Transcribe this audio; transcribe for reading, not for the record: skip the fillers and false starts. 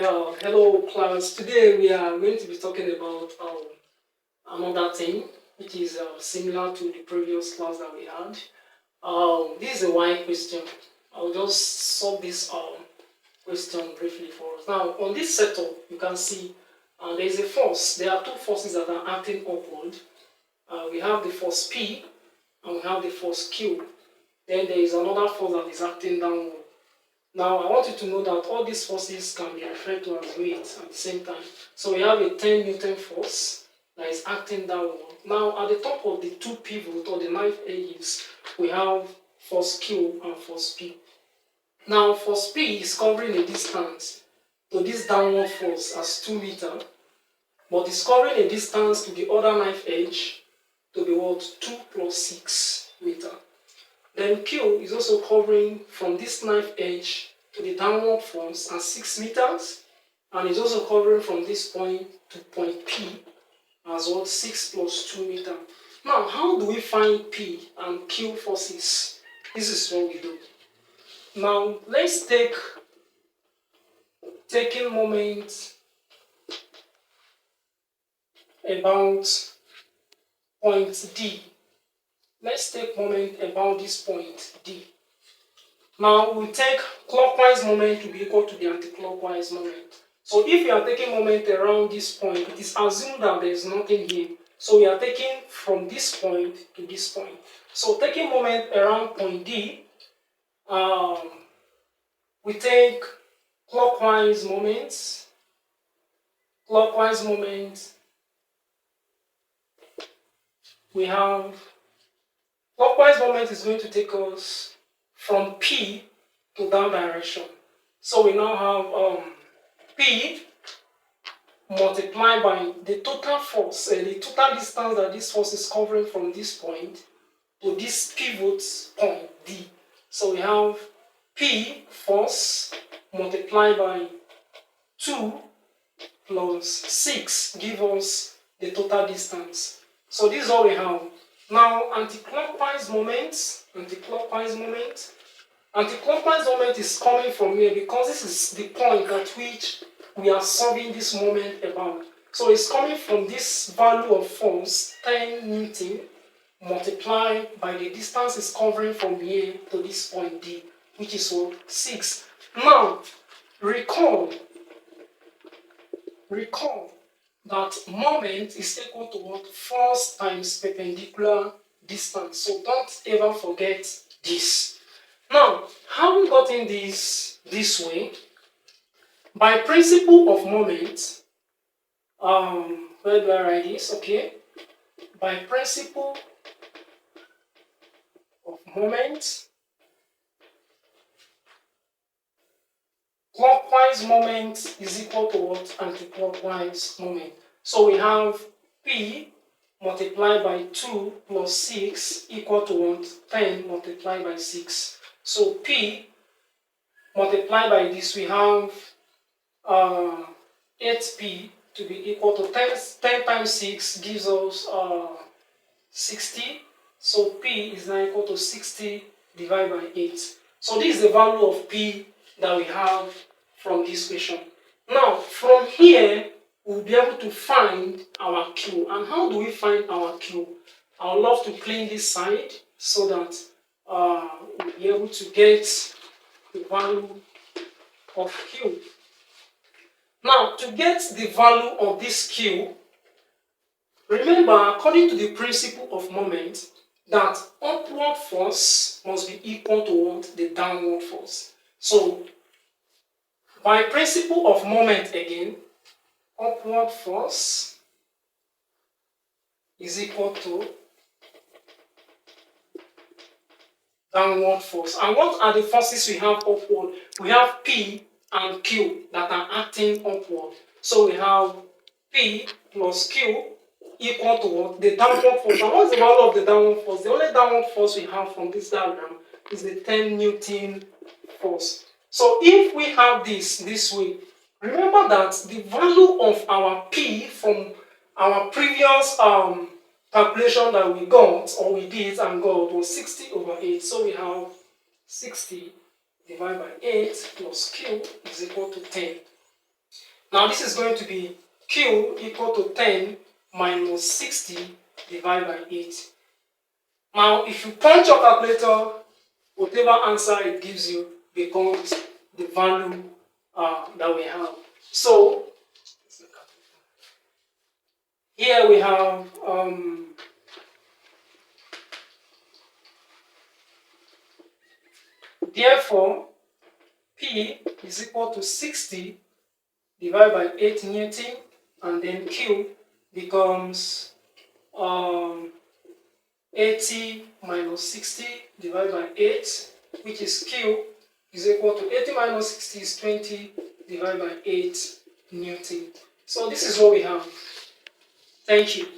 Hello class. Today we are going to be talking about another thing which is similar to the previous class that we had. This is a why question. I'll just solve this question briefly for us. Now, on this setup, you can see there is a force. There are two forces that are acting upward. We have the force P and we have the force Q. Then there is another force that is acting downward. Now, I want you to know that all these forces can be referred to as weight at the same time. So we have a 10 Newton force that is acting downward. Now, at the top of the two pivots or the knife edges, we have force Q and force P. Now, force P is covering a distance to this downward force as 2 meters, but it's covering a distance to the other knife edge to be what? 2 plus 6 meters. Then Q is also covering from this knife edge to the downward force at 6 meters, and is also covering from this point to point P as well 6 plus 2 meters. Now, how do we find P and Q forces? This is what we do. Now, let's taking moment about point D. Let's take moment about this point D. Now we take clockwise moment to be equal to the anti-clockwise moment. So if we are taking moment around this point, it is assumed that there is nothing here. So we are taking from this point to this point. So taking moment around point D, we take clockwise moments. Clockwise moments. We have clockwise moment is going to take us from P to that direction. So we now have P multiplied by the total force, the total distance that this force is covering from this point to this pivot point D. So we have P force multiplied by 2 plus 6 give us the total distance. So this is all we have. Now, anti-clockwise moment is coming from here because this is the point at which we are solving this moment about. So it's coming from this value of force, 10 Newton, multiplied by the distance it's covering from here to this point D, which is what? 6. Now, recall that moment is equal to what? Force times perpendicular distance. So don't ever forget this. Now, how we got in this way? By principle of moment, where do I write this? Okay. By principle of moment, clockwise moment is equal to what? Anti-clockwise moment. So we have P multiplied by 2 plus 6 equal to what? 10 multiplied by 6. So P multiplied by this, we have 8P to be equal to 10 times 6 gives us 60. So P is now equal to 60 divided by 8. So this is the value of P that we have from this question. Now, from here, we'll be able to find our Q. And how do we find our Q? I would love to clean this side so that we'll be able to get the value of Q. Now, to get the value of this Q, remember, according to the principle of moment, that upward force must be equal to what? The downward force. So, by principle of moment again, upward force is equal to downward force. And what are the forces we have upward? We have P and Q that are acting upward. So we have P plus Q equal to what? The downward force. And what's the value of the downward force? The only downward force we have from this diagram is the 10 Newton force. So if we have this way, remember that the value of our P from our previous calculation that we got, or we did and got, was 60 over 8. So we have 60 divided by 8 plus Q is equal to 10. Now this is going to be Q equal to 10 minus 60 divided by 8. Now if you punch your calculator, whatever answer it gives you becomes the value that we have. So here we have therefore P is equal to 60 divided by 8 Newton, and then Q becomes 80 minus 60 divided by 8, which is Q is equal to 80 minus 60 is 20 divided by 8 Newton. So this is what we have. Thank you.